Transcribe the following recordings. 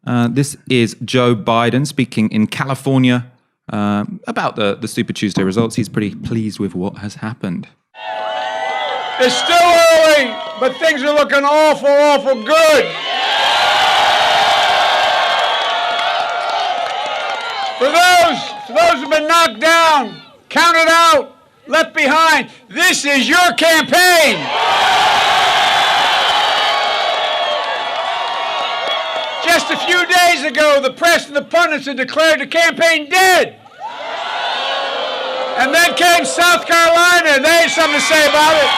This is Joe Biden speaking in California about the Super Tuesday results. He's pretty pleased with what has happened. It's still early, but things are looking awful, awful good. For those who've been knocked down, counted out, left behind, this is your campaign. Just a few days ago, the press and the pundits had declared the campaign dead. And then came South Carolina, and they had something to say about it.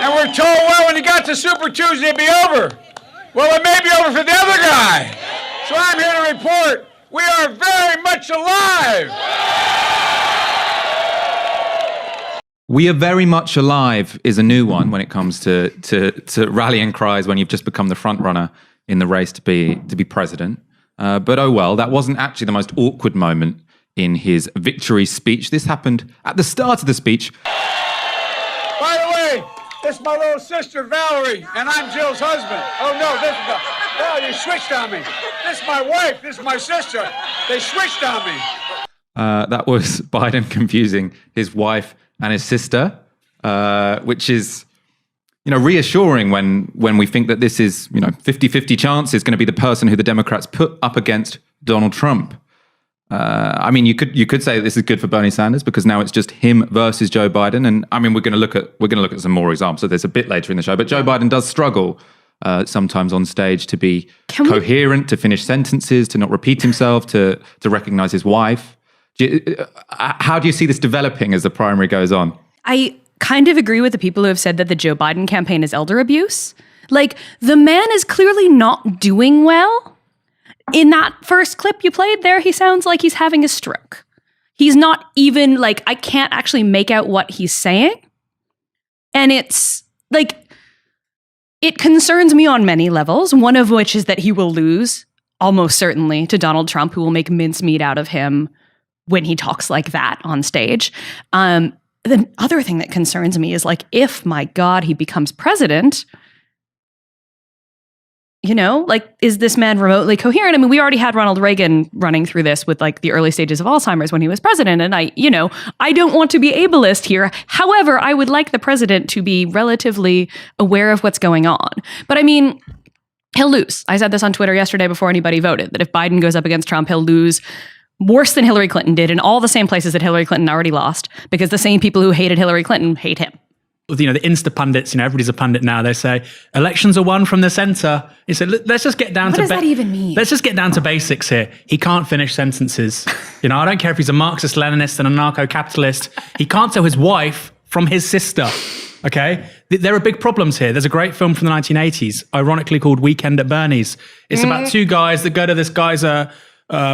And we're told, well, when you got to Super Tuesday, it'd be over. Well, it may be over for the other guy. So I'm here to report, we are very much alive. We are very much alive is a new one when it comes to rallying cries when you've just become the front runner in the race to be president. But oh well, that wasn't actually the most awkward moment in his victory speech. This happened at the start of the speech. By the way, this is my little sister Valerie, and I'm Jill's husband. Oh no, you switched on me. This is my wife, this is my sister. They switched on me. That was Biden confusing his wife and his sister, which is, reassuring when we think that this is, 50-50 chance is going to be the person who the Democrats put up against Donald Trump. I mean, you could say that this is good for Bernie Sanders because now it's just him versus Joe Biden. And I mean, we're going to look at some more examples of this a bit later in the show. But Joe Biden does struggle sometimes on stage to be coherent, to finish sentences, to not repeat himself, to recognize his wife. How do you see this developing as the primary goes on? I kind of agree with the people who have said that the Joe Biden campaign is elder abuse. Like, the man is clearly not doing well. In that first clip you played there, he sounds like he's having a stroke. He's not even, I can't actually make out what he's saying. And it's, it concerns me on many levels, one of which is that he will lose, almost certainly, to Donald Trump, who will make mincemeat out of him when he talks like that on stage. The other thing that concerns me is if, my God, he becomes president, is this man remotely coherent? I mean, we already had Ronald Reagan running through this with the early stages of Alzheimer's when he was president. And I don't want to be ableist here. However, I would like the president to be relatively aware of what's going on. But I mean, he'll lose. I said this on Twitter yesterday before anybody voted, that if Biden goes up against Trump, he'll lose worse than Hillary Clinton did in all the same places that Hillary Clinton already lost, because the same people who hated Hillary Clinton hate him. The Insta pundits, everybody's a pundit now. They say elections are won from the center. He said, let's just get down what does that even mean? Let's just get down to basics here. He can't finish sentences. I don't care if he's a Marxist, Leninist, and anarcho-capitalist. He can't tell his wife from his sister. Okay, there are big problems here. There's a great film from the 1980s, ironically called Weekend at Bernie's. It's about two guys that go to this guy's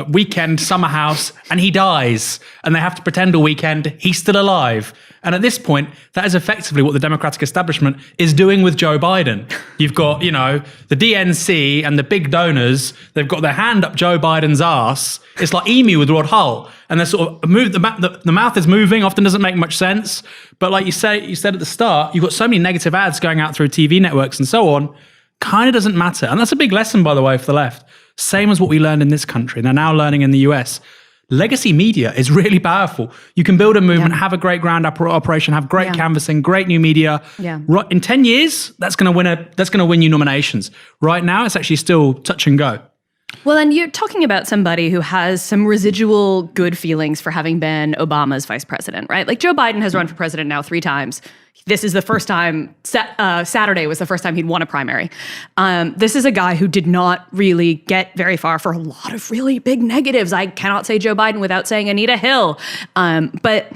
weekend summer house, and he dies, and they have to pretend all weekend he's still alive. And at this point, that is effectively what the Democratic establishment is doing with Joe Biden. You've got, the DNC and the big donors, they've got their hand up Joe Biden's ass. It's like Emu with Rod Hull. And they're sort of the mouth is moving, often doesn't make much sense. But like you said at the start, you've got so many negative ads going out through TV networks and so on, kind of doesn't matter. And that's a big lesson, by the way, for the left. Same as what we learned in this country, and they're now learning in the US. Legacy media is really powerful. You can build a movement, have a great ground operation, have great canvassing, great new media. Yeah. In 10 years, that's going to win you nominations. Right now, it's actually still touch and go. Well, and you're talking about somebody who has some residual good feelings for having been Obama's vice president, right? Joe Biden has run for president now 3 times. This is the first time, Saturday was the first time he'd won a primary. This is a guy who did not really get very far for a lot of really big negatives. I cannot say Joe Biden without saying Anita Hill. But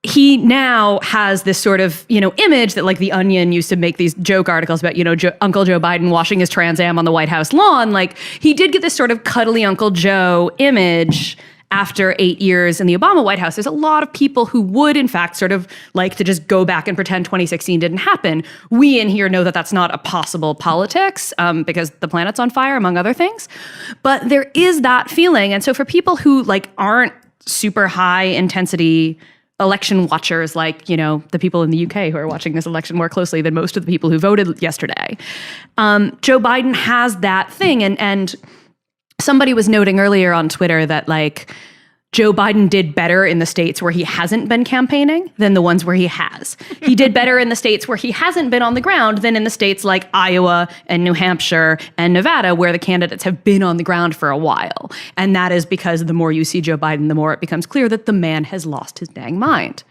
he now has this sort of, image that The Onion used to make these joke articles about, Uncle Joe Biden washing his Trans Am on the White House lawn. He did get this sort of cuddly Uncle Joe image after 8 years in the Obama White House. There's a lot of people who would, in fact, sort of like to just go back and pretend 2016 didn't happen. We in here know that that's not a possible politics because the planet's on fire, among other things. But there is that feeling. And so for people who aren't super high intensity election watchers like, the people in the UK who are watching this election more closely than most of the people who voted yesterday. Joe Biden has that thing. And somebody was noting earlier on Twitter that Joe Biden did better in the states where he hasn't been campaigning than the ones where he has. He did better in the states where he hasn't been on the ground than in the states like Iowa and New Hampshire and Nevada, where the candidates have been on the ground for a while. And that is because the more you see Joe Biden, the more it becomes clear that the man has lost his dang mind.